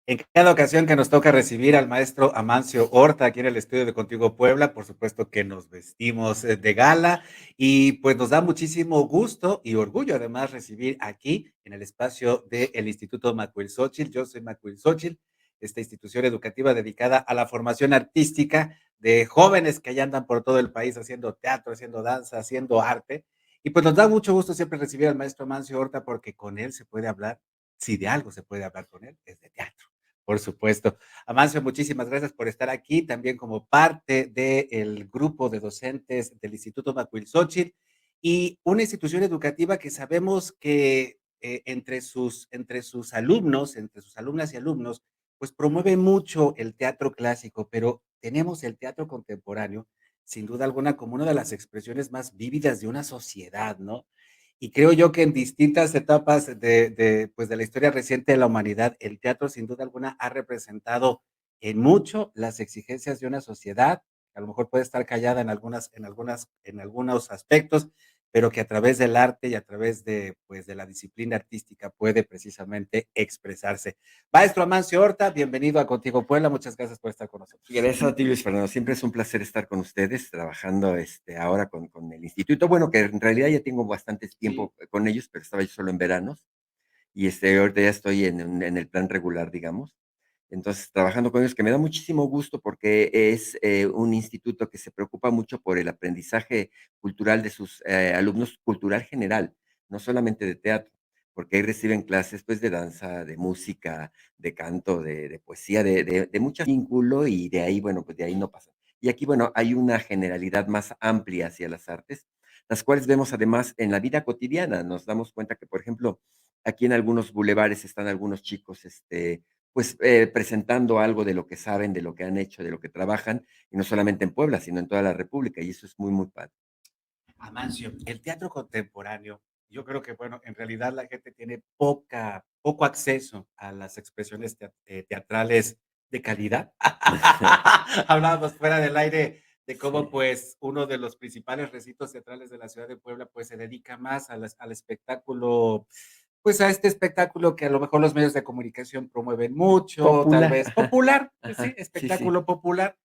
En cada ocasión que nos toca recibir al maestro Amancio Horta aquí en el estudio de Contigo Puebla, por supuesto que nos vestimos de gala y pues nos da muchísimo gusto y orgullo además recibir aquí en el espacio del Instituto Macuilxóchitl. Yo soy Macuilxóchitl, esta institución educativa dedicada a la formación artística de jóvenes que ya andan por todo el país haciendo teatro, haciendo danza, haciendo arte. Y pues nos da mucho gusto siempre recibir al maestro Amancio Horta porque con él se puede hablar, si de algo se puede hablar con él, es de teatro. Por supuesto. Amancio, muchísimas gracias por estar aquí, también como parte del grupo de docentes del Instituto Macuilxóchitl y una institución educativa que sabemos que entre sus alumnos, entre sus alumnas y alumnos, pues promueve mucho el teatro clásico, pero tenemos el teatro contemporáneo, sin duda alguna, como una de las expresiones más vívidas de una sociedad, ¿no? Y creo yo que en distintas etapas pues de la historia reciente de la humanidad, el teatro sin duda alguna ha representado en mucho las exigencias de una sociedad, que a lo mejor puede estar callada en algunos aspectos, pero que a través del arte y a través de, pues, de la disciplina artística puede precisamente expresarse. Maestro Amancio Horta, bienvenido a Contigo Puebla, muchas gracias por estar con nosotros. Gracias a ti, Luis Fernando. Siempre es un placer estar con ustedes, trabajando ahora con el instituto. Bueno, que en realidad ya tengo bastante Sí. tiempo con ellos, pero estaba yo solo en veranos. Y ahorita ya estoy en el plan regular, digamos. Entonces, trabajando con ellos, que me da muchísimo gusto porque es un instituto que se preocupa mucho por el aprendizaje cultural de sus alumnos, cultural general, no solamente de teatro, porque ahí reciben clases pues de danza, de música, de canto, de poesía, de mucho vínculo y de ahí, bueno, pues de ahí no pasa. Y aquí, bueno, hay una generalidad más amplia hacia las artes, las cuales vemos además en la vida cotidiana. Nos damos cuenta que, por ejemplo, aquí en algunos bulevares están algunos chicos, pues presentando algo de lo que saben, de lo que han hecho, de lo que trabajan, y no solamente en Puebla, sino en toda la República, y eso es muy, muy padre. Amancio, el teatro contemporáneo, yo creo que, bueno, en realidad la gente tiene poco acceso a las expresiones teatrales de calidad. Hablábamos fuera del aire de cómo, Sí. pues, uno de los principales recintos teatrales de la ciudad de Puebla, pues, se dedica más al espectáculo, pues, a este espectáculo que a lo mejor los medios de comunicación promueven mucho, tal Popular, vez ajá, popular, pues sí, ajá, sí, sí. espectáculo popular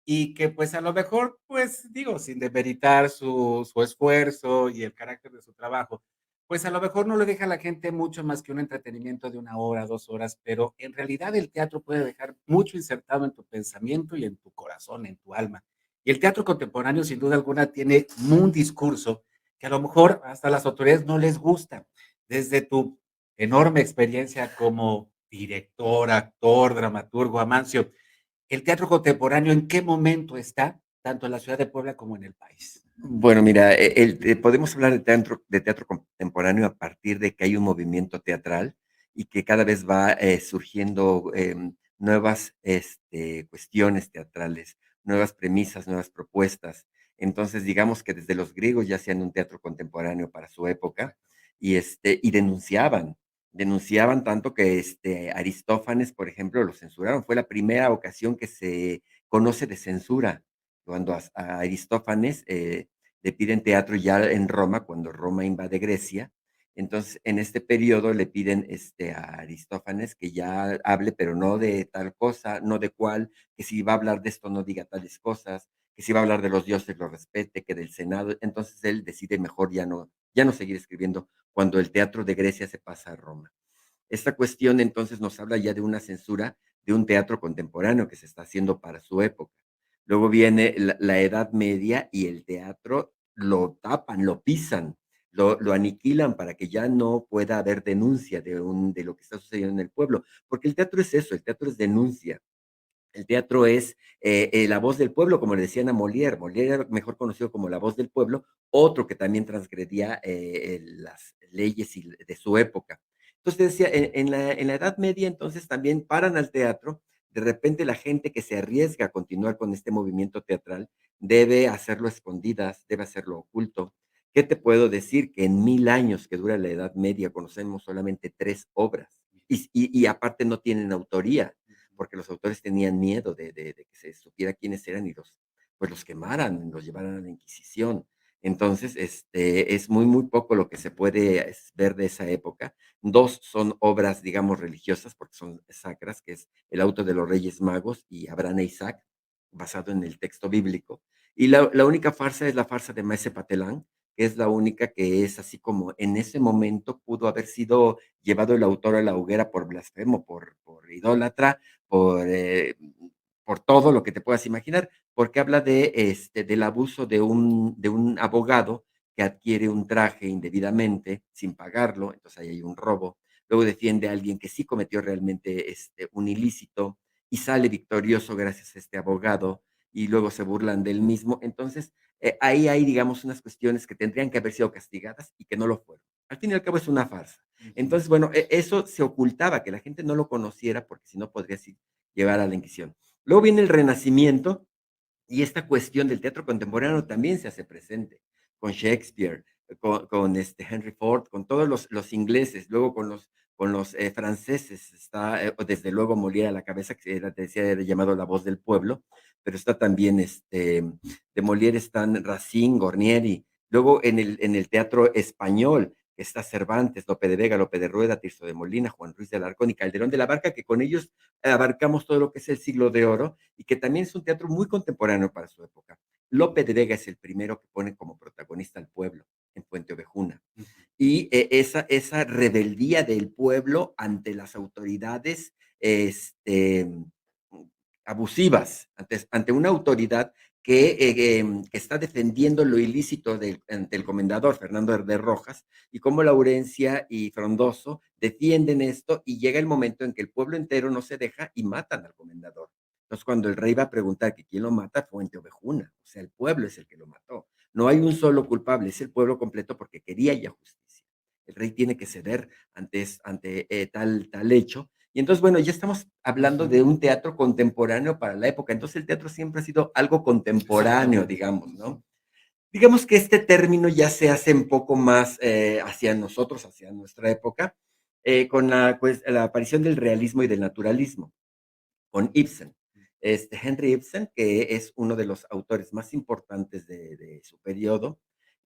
y que pues a lo mejor, pues digo, sin demeritar su esfuerzo y el carácter de su trabajo, pues a lo mejor no le deja a la gente mucho más que un entretenimiento de 1 hora, 2 horas, pero en realidad el teatro puede dejar mucho insertado en tu pensamiento y en tu corazón, en tu alma. Y el teatro contemporáneo, sin duda alguna, tiene un discurso que a lo mejor hasta las autoridades no les gusta. Desde tu enorme experiencia como director, actor, dramaturgo, Amancio, ¿el teatro contemporáneo en qué momento está, tanto en la ciudad de Puebla como en el país? Bueno, mira, podemos hablar de teatro contemporáneo a partir de que hay un movimiento teatral y que cada vez va surgiendo nuevas cuestiones teatrales, nuevas premisas, nuevas propuestas. Entonces, digamos que desde los griegos ya hacían un teatro contemporáneo para su época Exacto. y denunciaban tanto que Aristófanes, por ejemplo, lo censuraron. Fue la primera ocasión que se conoce de censura, cuando a Aristófanes le piden teatro ya en Roma, cuando Roma invade Grecia. Entonces, en este periodo le piden a Aristófanes que ya hable, pero no de tal cosa, no de cuál, que si va a hablar de esto no diga tales cosas, que si va a hablar de los dioses lo respete, que del Senado. Entonces él decide mejor ya no seguir escribiendo cuando el teatro de Grecia se pasa a Roma. Esta cuestión entonces nos habla ya de una censura de un teatro contemporáneo que se está haciendo para su época. Luego viene la Edad Media y el teatro lo tapan, lo pisan, lo aniquilan para que ya no pueda haber denuncia de lo que está sucediendo en el pueblo, porque el teatro es eso, el teatro es denuncia. El teatro es la voz del pueblo, como le decían a Molière. Molière era mejor conocido como la voz del pueblo, otro que también transgredía las leyes de su época. Entonces decía, en la Edad Media entonces también paran al teatro, de repente la gente que se arriesga a continuar con este movimiento teatral debe hacerlo a escondidas, debe hacerlo oculto. ¿Qué te puedo decir? Que en 1000 años que dura la Edad Media conocemos solamente 3 obras y aparte no tienen autoría porque los autores tenían miedo de que se supiera quiénes eran y pues los quemaran, los llevaran a la Inquisición. Entonces, es muy, muy poco lo que se puede ver de esa época. Dos son obras, digamos, religiosas, porque son sacras, que es el auto de los Reyes Magos y Abraham e Isaac, basado en el texto bíblico. Y la única farsa es la farsa de Maese Patelán, que es la única que es así como en ese momento pudo haber sido llevado el autor a la hoguera por blasfemo, por idólatra, por todo lo que te puedas imaginar, porque habla del abuso de un abogado que adquiere un traje indebidamente sin pagarlo, entonces ahí hay un robo. Luego defiende a alguien que sí cometió realmente un ilícito y sale victorioso gracias a este abogado y luego se burlan del mismo. Entonces, ahí hay, digamos, unas cuestiones que tendrían que haber sido castigadas y que no lo fueron. Al fin y al cabo es una farsa. Ujú. Entonces, bueno, eso se ocultaba, que la gente no lo conociera, porque si no podría así llevar a la Inquisición. Luego viene el Renacimiento, y esta cuestión del teatro contemporáneo también se hace presente con Shakespeare, con Henry Ford, con todos los ingleses, luego con los franceses, está desde luego Molière a la cabeza, que era, te decía, era llamado La Voz del Pueblo, pero está también de Molière están Racine, Gornieri, luego en el teatro español está Cervantes, Lope de Vega, Lope de Rueda, Tirso de Molina, Juan Ruiz de Alarcón y Calderón de la Barca, que con ellos abarcamos todo lo que es el siglo de oro y que también es un teatro muy contemporáneo para su época. Lope de Vega es el primero que pone como protagonista al pueblo en Puente Ovejuna. Ujú. Y esa rebeldía del pueblo ante las autoridades abusivas, ante una autoridad que está defendiendo lo ilícito ante el comendador Fernando de Rojas, y cómo Laurencia y Frondoso defienden esto, y llega el momento en que el pueblo entero no se deja y matan al comendador. Entonces, cuando el rey va a preguntar que quién lo mata, Fuente Ovejuna, o sea, el pueblo es el que lo mató. No hay un solo culpable, es el pueblo completo porque quería ya justicia. El rey tiene que ceder ante tal hecho. Y entonces, bueno, ya estamos hablando Ujú. de un teatro contemporáneo para la época. Entonces, el teatro siempre ha sido algo contemporáneo, Exactamente. digamos, Ujú. ¿no? Digamos que este término ya se hace un poco más hacia nosotros, hacia nuestra época, con la aparición del realismo y del naturalismo con Ibsen. Henry Ibsen, que es uno de los autores más importantes de su periodo,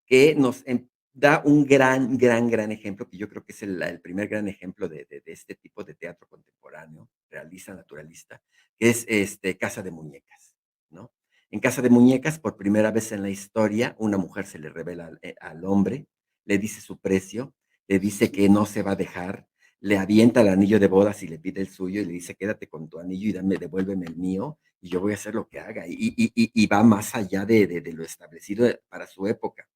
que nos da un gran ejemplo, que yo creo que es el primer gran ejemplo de este tipo de teatro contemporáneo, realista, naturalista, que es Casa de Muñecas, ¿no? En Casa de Muñecas, por primera vez en la historia, una mujer se le revela al hombre, le dice su precio, le dice que no se va a dejar, le avienta el anillo de bodas y le pide el suyo y le dice, quédate con tu anillo y devuélveme el mío y yo voy a hacer lo que haga. Y va más allá de lo establecido para su época.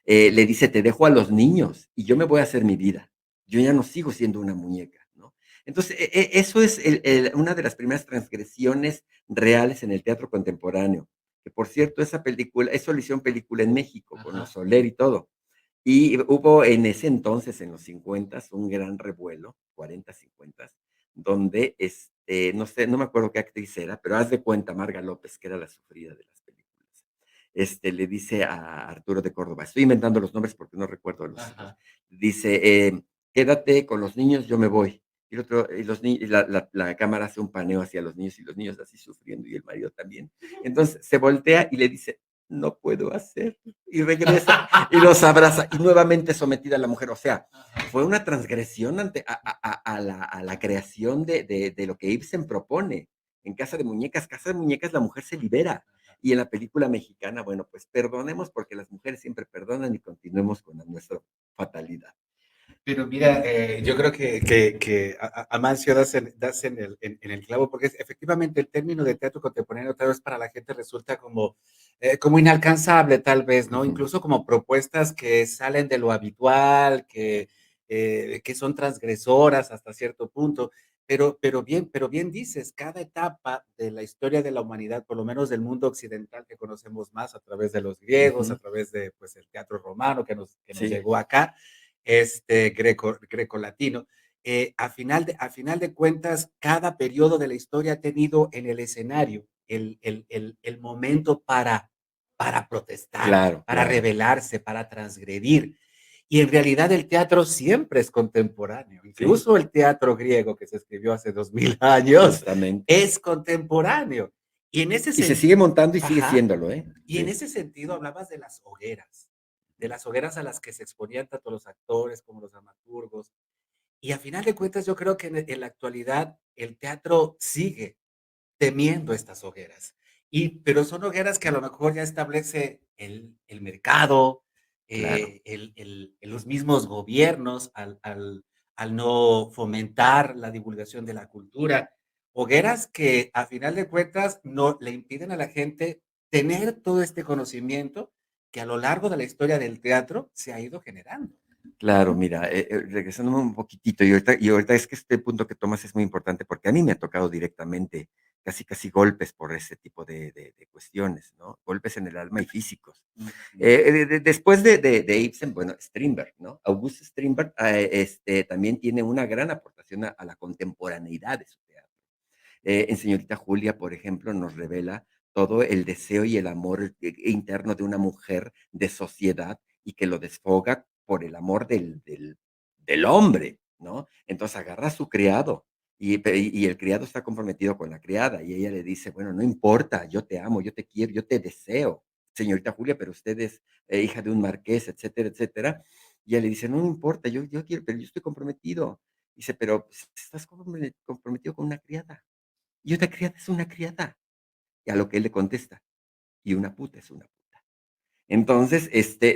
Le dice, te dejo a los niños y yo me voy a hacer mi vida. Yo ya no sigo siendo una muñeca, ¿no? Entonces, eso es una de las primeras transgresiones reales en el teatro contemporáneo. Que por cierto, esa película, eso lo hicieron película en México, con los Ajá. Soler y todo. Y hubo en ese entonces, en los 50, un gran revuelo, 40, 50, donde, no sé, no me acuerdo qué actriz era, pero haz de cuenta, Marga López, que era la sufrida de las películas, le dice a Arturo de Córdoba, estoy inventando los nombres porque no recuerdo los hijos, Ajá. dice, quédate con los niños, yo me voy. Y, el otro, y la cámara hace un paneo hacia los niños y los niños así sufriendo y el marido también. Entonces se voltea y le dice, no puedo hacerlo. Y regresa y los abraza y nuevamente sometida a la mujer. O sea, Ajá. fue una transgresión a la creación de lo que Ibsen propone. En Casa de Muñecas, la mujer se libera. Y en la película mexicana, bueno, pues perdonemos porque las mujeres siempre perdonan y continuemos con nuestra fatalidad. Pero mira, yo creo que Amancio das en el clavo, porque efectivamente el término de teatro contemporáneo tal vez para la gente resulta como inalcanzable, tal vez, Uh ¿no? -huh. Incluso como propuestas que salen de lo habitual, que son transgresoras hasta cierto punto. Pero bien dices, cada etapa de la historia de la humanidad, por lo menos del mundo occidental que conocemos más a través de los Uh griegos, a -huh. través de pues, el teatro romano que nos Sí, llegó acá, grecolatino. A final de cuentas, cada periodo de la historia ha tenido en el escenario el momento para protestar, claro, para claro. rebelarse, para transgredir. Y en realidad el teatro siempre es contemporáneo. Sí, Incluso el teatro griego que se escribió hace 2000 años justamente. es contemporáneo. Y en ese Y se sentido, sigue montando y sigue ajá, siéndolo, ¿eh? y en Sí. ese sentido hablabas de las hogueras. de las hogueras a las que se exponían tanto los actores como los dramaturgos. Y a final de cuentas, yo creo que en la actualidad el teatro sigue temiendo estas hogueras. Pero son hogueras que a lo mejor ya establece el mercado, Claro. los mismos gobiernos al no fomentar la divulgación de la cultura. Hogueras que a final de cuentas no le impiden a la gente tener todo este conocimiento que a lo largo de la historia del teatro se ha ido generando. Claro, mira, regresándome un poquitito, y ahorita es que este punto que tomas es muy importante, porque a mí me ha tocado directamente casi, casi golpes por ese tipo de cuestiones, ¿no? Golpes en el alma y físicos. Ujú. Después de Ibsen, bueno, Strindberg, ¿no? Auguste Strindberg, también tiene una gran aportación a la contemporaneidad de su teatro. En Señorita Julia, por ejemplo, nos revela todo el deseo y el amor interno de una mujer de sociedad y que lo desfoga por el amor del hombre, ¿no? Entonces agarra a su criado y el criado está comprometido con la criada y ella le dice, bueno, no importa, yo te amo, yo te quiero, yo te deseo, señorita Julia, pero usted es hija de un marqués, etcétera, etcétera. Y ella le dice, no, no importa, yo quiero, pero yo estoy comprometido. Dice, pero pues, estás comprometido con una criada. Y una criada es una criada. Y a lo que él le contesta, y una puta es una puta. Entonces,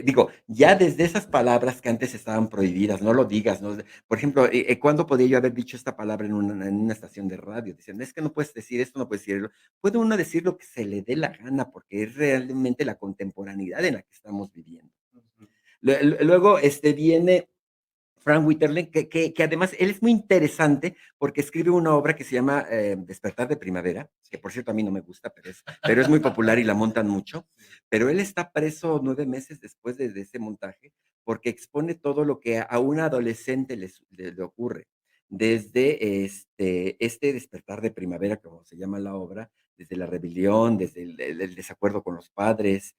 digo, ya desde esas palabras que antes estaban prohibidas, no lo digas, ¿no? Por ejemplo, ¿cuándo podía yo haber dicho esta palabra en una estación de radio? Dicen, es que no puedes decir esto, no puedes decirlo. Puede uno decir lo que se le dé la gana, porque es realmente la contemporaneidad en la que estamos viviendo. Ujú. Luego, viene Frank Whiteley, que además él es muy interesante porque escribe una obra que se llama Despertar de Primavera, que por cierto a mí no me gusta, pero es muy popular y la montan mucho. Pero él está preso 9 meses después de ese montaje porque expone todo lo que a un adolescente le ocurre. Desde este despertar de primavera, como se llama la obra, desde la rebelión, desde el desacuerdo con los padres,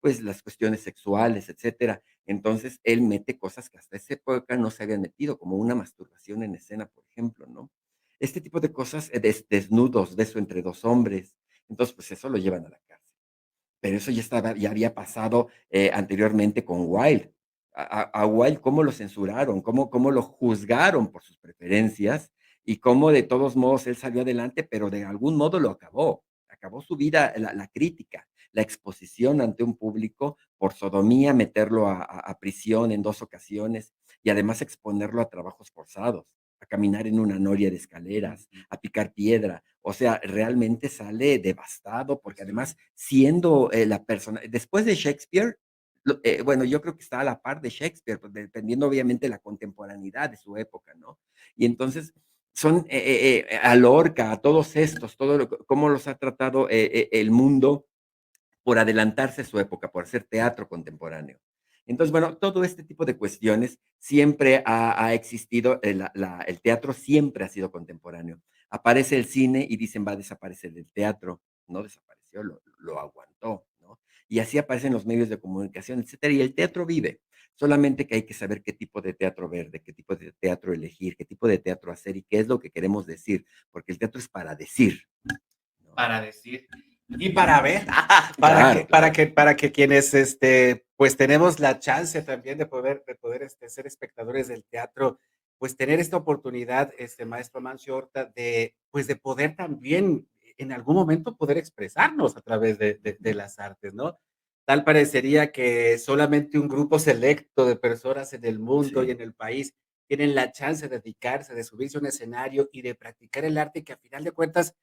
pues las cuestiones sexuales, etcétera. Entonces, él mete cosas que hasta esa época no se habían metido, como una masturbación en escena, por ejemplo, ¿no? Este tipo de cosas, desnudos, beso entre 2 hombres. Entonces, pues eso lo llevan a la cárcel. Pero eso ya había pasado anteriormente con Wilde. A Wilde, cómo lo censuraron, cómo lo juzgaron por sus preferencias y cómo de todos modos él salió adelante, pero de algún modo lo acabó. Acabó su vida, la crítica, la exposición ante un público por sodomía, meterlo a prisión en 2 ocasiones y además exponerlo a trabajos forzados, a caminar en una noria de escaleras, Ujú. a picar piedra. O sea, realmente sale devastado, porque Pues sí. además, siendo la persona, después de Shakespeare, bueno, yo creo que está a la par de Shakespeare, pues, dependiendo obviamente de la contemporaneidad de su época, ¿no? Y entonces, son a Lorca, a todos estos, cómo los ha tratado el mundo por adelantarse a su época, por hacer teatro contemporáneo. Entonces, bueno, todo este tipo de cuestiones siempre ha existido, el teatro siempre ha sido contemporáneo. Aparece el cine y dicen va a desaparecer el teatro. No desapareció, lo aguantó, ¿no? Y así aparecen los medios de comunicación, etcétera. Y el teatro vive. Solamente que hay que saber qué tipo de teatro ver, de qué tipo de teatro elegir, qué tipo de teatro hacer y qué es lo que queremos decir, porque el teatro es para decir, ¿no? Para decir y para ver, Claro, claro. para que quienes, pues, tenemos la chance también de poder, ser espectadores del teatro, pues, tener esta oportunidad, maestro Amancio Horta, de, pues, de poder también, en algún momento, poder expresarnos a través de las artes, ¿no? Tal parecería que solamente un grupo selecto de personas en el mundo y Sí. en el país tienen la chance de dedicarse, de subirse a un escenario y de practicar el arte que, a final de cuentas,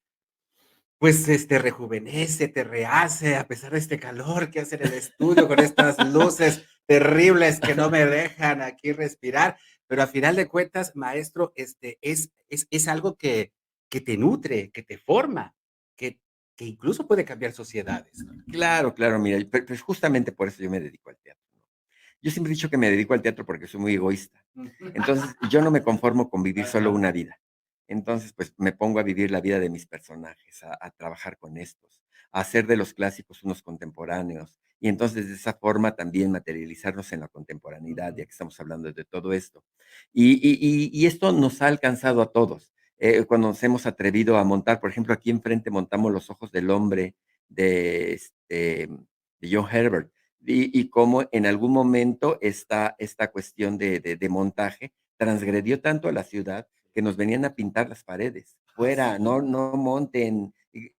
pues, rejuvenece, te rehace a pesar de este calor que hace en el estudio con estas luces terribles que no me dejan aquí respirar, pero a final de cuentas, maestro, es algo que te nutre, que te forma, que que incluso puede cambiar sociedades, ¿no? Claro, claro, mira, pues justamente por eso yo me dedico al teatro, ¿no? Yo siempre he dicho que me dedico al teatro porque soy muy egoísta. Ujú. Entonces, yo no me conformo con vivir solo Ajá. una vida. Entonces, pues me pongo a vivir la vida de mis personajes, a trabajar con estos, a hacer de los clásicos unos contemporáneos. Y entonces, de esa forma también materializarnos en la contemporaneidad, Ujú. ya que estamos hablando de todo esto. Y esto nos ha alcanzado a todos. Cuando nos hemos atrevido a montar, por ejemplo, aquí enfrente montamos Los ojos del hombre de, de John Herbert. y cómo en algún momento esta cuestión de montaje transgredió tanto a la ciudad que nos venían a pintar las paredes. Ah, Fuera, sí. no monten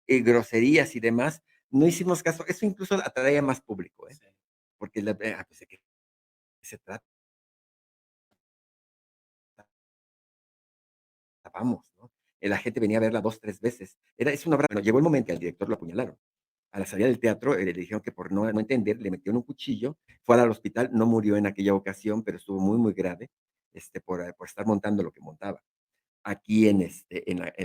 groserías y demás. No hicimos caso. Eso incluso atraía más público, ¿eh? Sí. Porque pues, ¿de qué se tratábamos, no? La gente venía a verla 2, 3 veces. Es una obra, bueno, llegó el momento que al director lo apuñalaron. A la salida del teatro, le dijeron que por no entender, le metieron un cuchillo, fue al hospital, no murió en aquella ocasión, pero estuvo muy, muy grave, por estar montando lo que montaba. Aquí en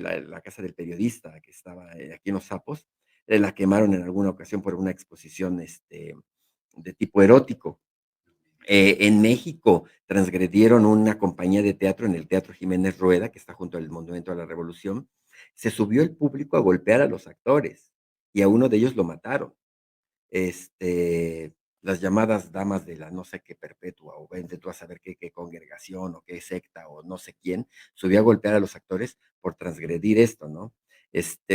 la casa del periodista que estaba, aquí en Los Sapos, la quemaron en alguna ocasión por una exposición, de tipo erótico. En México transgredieron una compañía de teatro en el Teatro Jiménez Rueda, que está junto al Monumento a la Revolución. Se subió el público a golpear a los actores y a uno de ellos lo mataron. Las llamadas damas de la no sé qué perpetua, o vente tú a saber qué congregación o qué secta o no sé quién, subió a golpear a los actores por transgredir esto, ¿no?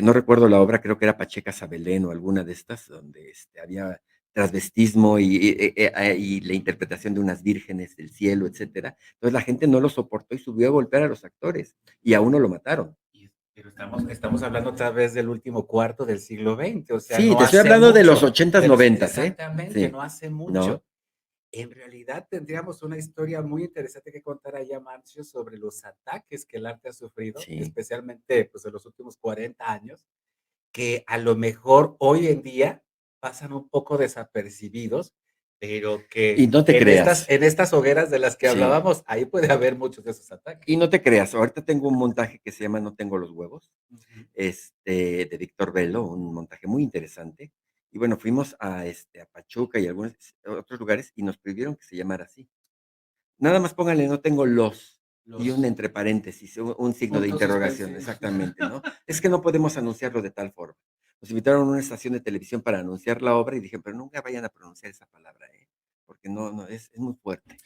No recuerdo la obra, creo que era Pacheca Sabelén o alguna de estas, donde había transvestismo y la interpretación de unas vírgenes del cielo, etcétera. Entonces la gente no lo soportó y subió a golpear a los actores y a uno lo mataron. Pero estamos hablando otra vez del último cuarto del siglo XX, o sea, Sí, no te estoy hace hablando de los mucho, ochentas, noventas, ¿eh? exactamente, Sí, no hace ¿no? mucho. En realidad tendríamos una historia muy interesante que contar allá, Marcio, sobre los ataques que el arte ha sufrido, Sí. especialmente, pues, en los últimos 40 años, que a lo mejor hoy en día pasan un poco desapercibidos, pero Y que no te creas. en estas hogueras de las que Sí. hablábamos, ahí puede haber muchos de esos ataques. Y no te creas, ahorita tengo un montaje que se llama No tengo los huevos, Ujú. de Víctor Velo, un montaje muy interesante. Y bueno, fuimos a Pachuca y algunos otros lugares y nos prohibieron que se llamara así. Nada más pónganle no tengo los y un Los entre paréntesis, un signo de puntos interrogación, suspensivos. exactamente, ¿no? Es que no podemos anunciarlo de tal forma. Nos invitaron a una estación de televisión para anunciar la obra y dije, pero nunca vayan a pronunciar esa palabra, ¿eh? Porque no, es muy fuerte.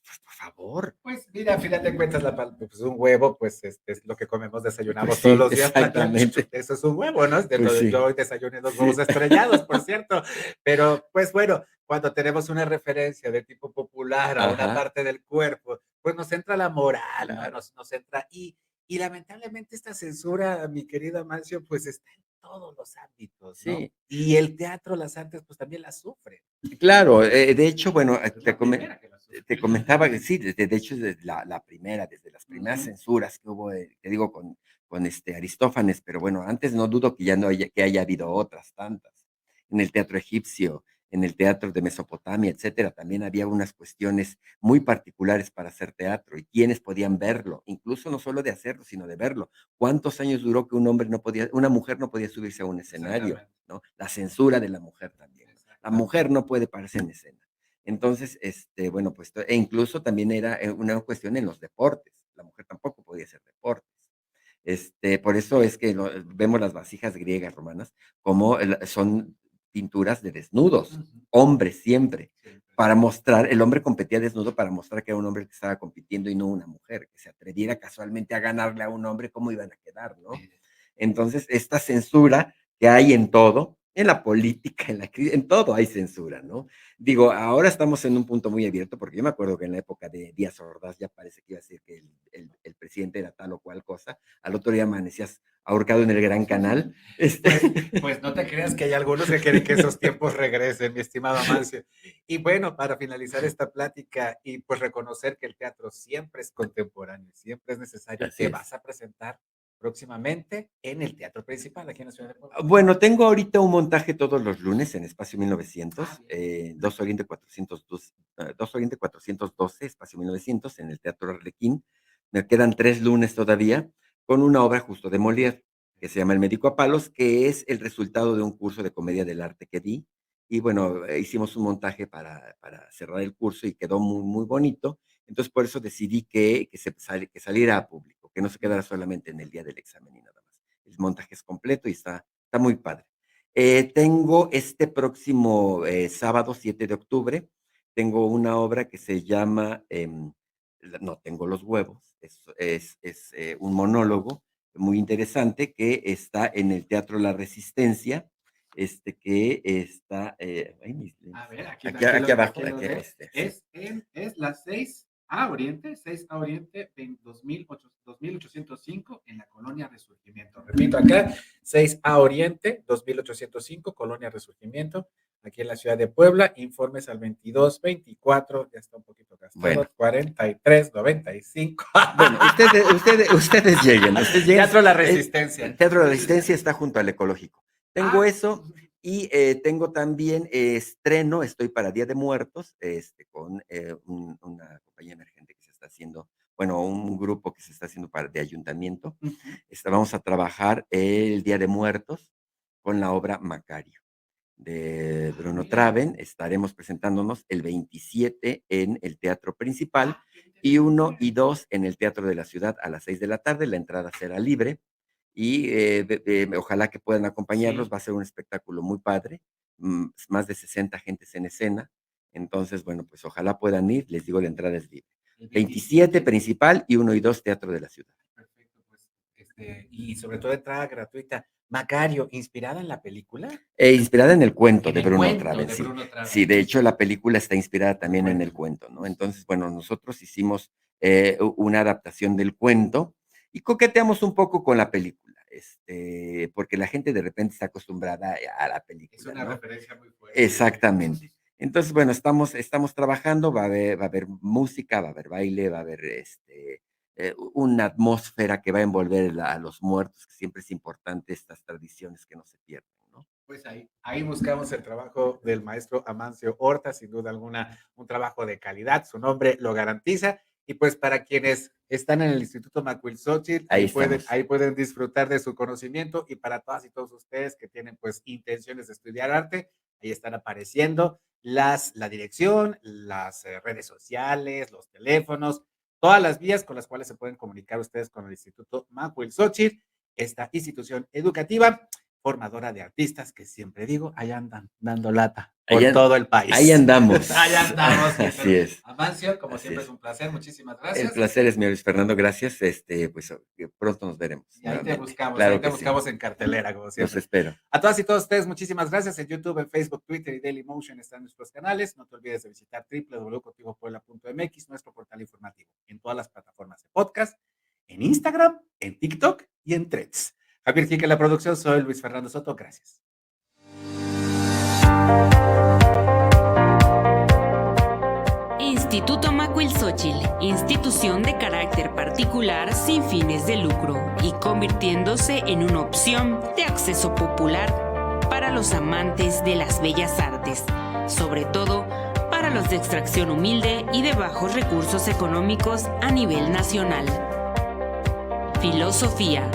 Pues por favor. Pues mira, a final de cuentas, pues un huevo, pues es lo que comemos, Pues desayunamos todos sí, los días, exactamente. eso es un huevo, ¿no? Pues Yo sí, hoy desayuné dos huevos sí. estrellados, por cierto, pero pues bueno, cuando tenemos una referencia de tipo popular a una Ajá, parte del cuerpo, pues nos entra la moral, ¿no? claro. Nos entra, y lamentablemente esta censura, mi querida Mancio, pues está en todos los ámbitos, ¿no? Sí, Y el teatro, las artes, pues también la sufren. claro, de hecho, bueno, Es la primera que la sufre. te comentaba que sí, de hecho, desde la primera, desde las primeras Ujú. censuras que hubo, te digo, con Aristófanes, pero bueno, antes no dudo que ya no haya, que haya habido otras tantas. En el teatro egipcio, en el teatro de Mesopotamia, etcétera, también había unas cuestiones muy particulares para hacer teatro y quienes podían verlo, incluso no solo de hacerlo, sino de verlo. ¿Cuántos años duró que un hombre no podía, una mujer no podía subirse a un escenario, Exactamente, ¿no? La censura de la mujer también. La exactamente. mujer no puede pararse en escena. Entonces, bueno, pues, incluso también era una cuestión en los deportes. La mujer tampoco podía hacer deportes. Por eso es que vemos las vasijas griegas romanas como son pinturas de desnudos, Ujú. hombres siempre, Siempre. para mostrar, el hombre competía desnudo para mostrar que era un hombre que estaba compitiendo y no una mujer, que se atreviera casualmente a ganarle a un hombre, ¿cómo iban a quedar, no? Mire, Entonces, esta censura que hay en todo, en la política, en todo hay censura, ¿no? Digo, ahora estamos en un punto muy abierto, porque yo me acuerdo que en la época de Díaz Ordaz ya parece que iba a decir que el presidente era tal o cual cosa, al otro día amanecías ahorcado en el Gran Canal. pues no te creas que hay algunos que quieren que esos tiempos regresen, mi estimado Amancio. Y bueno, para finalizar esta plática y pues reconocer que el teatro siempre es contemporáneo, siempre es necesario, Así te es. vas a presentar próximamente en el Teatro Principal aquí en la ciudad de Puebla. Bueno, tengo ahorita un montaje todos los lunes en Espacio Ah, 1900, bien. 2 Oriente 412, 2 Oriente 412, Espacio 1900, en el Teatro Arlequín. Me quedan 3 lunes todavía, con una obra justo de Molière, que se llama El médico a palos, que es el resultado de un curso de comedia del arte que di. Y bueno, hicimos un montaje para cerrar el curso y quedó muy, muy bonito. Entonces, por eso decidí que saliera a público, que no se quedara solamente en el día del examen y nada más. El montaje es completo y está muy padre. Tengo este próximo sábado, 7 de octubre, tengo una obra que se llama No tengo los huevos. Un monólogo muy interesante que está en el Teatro La Resistencia que está, A ver, aquí abajo, aquí lo aquí, veo. sí. Es la 6A Oriente, 6A Oriente, 2805 en la Colonia Resurgimiento. Repito acá, 6A Oriente, 2805, Colonia Resurgimiento, aquí en la ciudad de Puebla. Informes al 2224, ya está un poquito Bueno, gastado, 4395. bueno, ustedes lleguen, Teatro La Resistencia. el Teatro de la Resistencia está junto al Ecológico. Tengo Ah, eso y tengo también estreno, estoy para Día de Muertos, con una compañía emergente que se está haciendo, bueno, un grupo que se está haciendo de ayuntamiento. ujú. Vamos a trabajar el Día de Muertos con la obra Macario de Bruno Mira. Traven. Estaremos presentándonos el 27 en el Teatro Principal Qué y 1 y interesante. 2 en el Teatro de la Ciudad a las 6 de la tarde. La entrada será libre y ojalá que puedan acompañarnos. Sí, Va a ser un espectáculo muy padre, más de 60 gentes en escena. Entonces, bueno, pues ojalá puedan ir. Les digo, la entrada es libre. el 27 27. Principal y 1 y 2 Teatro de la Ciudad. Perfecto, pues, y sobre todo entrada gratuita. Macario, ¿inspirada en la película? Inspirada en el cuento En de el Bruno cuento Traven, de sí. Bruno Traven. Sí, de hecho, la película está inspirada El también en cuento. el cuento, ¿no? Entonces, bueno, nosotros hicimos una adaptación del cuento y coqueteamos un poco con la película, porque la gente de repente está acostumbrada a la Es película, una ¿no? referencia muy fuerte. Exactamente. Entonces, bueno, estamos trabajando, va a haber música, va a haber baile, va a haber una atmósfera que va a envolver a los muertos, que siempre es importante estas tradiciones que no se pierden, ¿no? Pues ahí buscamos el trabajo del maestro Amancio Horta, sin duda alguna, un trabajo de calidad, su nombre lo garantiza. Y pues para quienes están en el Instituto Macuilxóchitl, Ahí estamos. ahí pueden disfrutar de su conocimiento y para todas y todos ustedes que tienen pues intenciones de estudiar arte, ahí están apareciendo la dirección, las redes sociales, los teléfonos, todas las vías con las cuales se pueden comunicar ustedes con el Instituto Macuilxóchitl, esta institución educativa formadora de artistas que siempre digo, ahí andan dando lata Ahí, por todo el ahí país. Ahí andamos. andamos, mi Así es. Amancio, como Así siempre es es. un placer, muchísimas El gracias. placer es mío, Luis Fernando. Gracias. Pues pronto nos veremos Y nuevamente. ahí Claro te que sí. buscamos en cartelera, como Los siempre. espero. A todas y todos ustedes, muchísimas gracias. En YouTube, en Facebook, Twitter y Dailymotion están nuestros canales. No te olvides de visitar www.contigopuebla.mx, nuestro portal informativo, en todas las plataformas de podcast, en Instagram, en TikTok y en Threads. Javier Quique, la producción, soy Luis Fernando Soto. Gracias. Instituto Macuilxóchitl, institución de carácter particular sin fines de lucro y convirtiéndose en una opción de acceso popular para los amantes de las bellas artes, sobre todo para los de extracción humilde y de bajos recursos económicos a nivel nacional. Filosofía,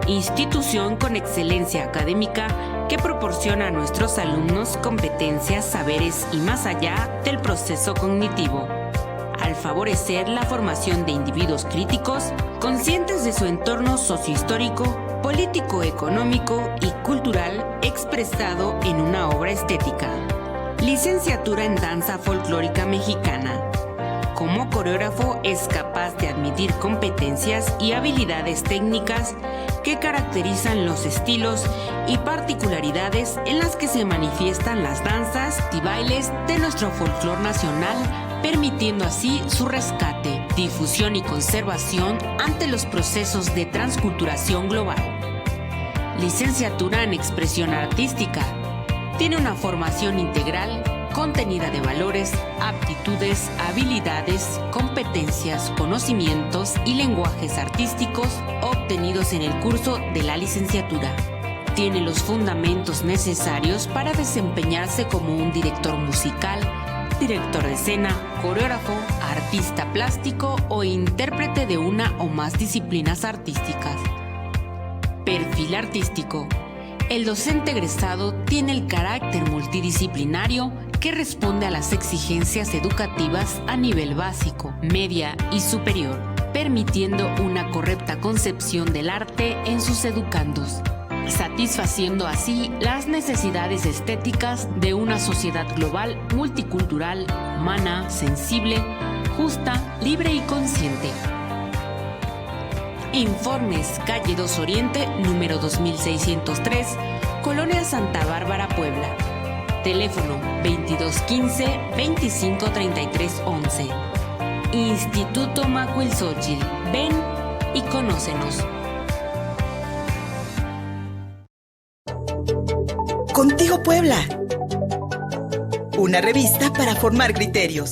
institución con excelencia académica que proporciona a nuestros alumnos competencias, saberes y más allá del proceso cognitivo, al favorecer la formación de individuos críticos, conscientes de su entorno sociohistórico, político, económico y cultural expresado en una obra estética. Licenciatura en Danza Folclórica Mexicana. Como coreógrafo es capaz de admitir competencias y habilidades técnicas que caracterizan los estilos y particularidades en las que se manifiestan las danzas y bailes de nuestro folclore nacional, permitiendo así su rescate, difusión y conservación ante los procesos de transculturación global. Licenciatura en Expresión Artística. Tiene una formación integral contenida de valores, aptitudes, habilidades, competencias, conocimientos y lenguajes artísticos obtenidos en el curso de la licenciatura. Tiene los fundamentos necesarios para desempeñarse como un director musical, director de escena, coreógrafo, artista plástico o intérprete de una o más disciplinas artísticas. Perfil artístico. El docente egresado tiene el carácter multidisciplinario que responde a las exigencias educativas a nivel básico, media y superior, permitiendo una correcta concepción del arte en sus educandos, satisfaciendo así las necesidades estéticas de una sociedad global, multicultural, humana, sensible, justa, libre y consciente. Informes: calle 2 Oriente, número 2603, Colonia Santa Bárbara, Puebla. Teléfono 2215-253311. Instituto Macuilxóchitl. Ven y conócenos. Contigo Puebla. Una revista para formar criterios.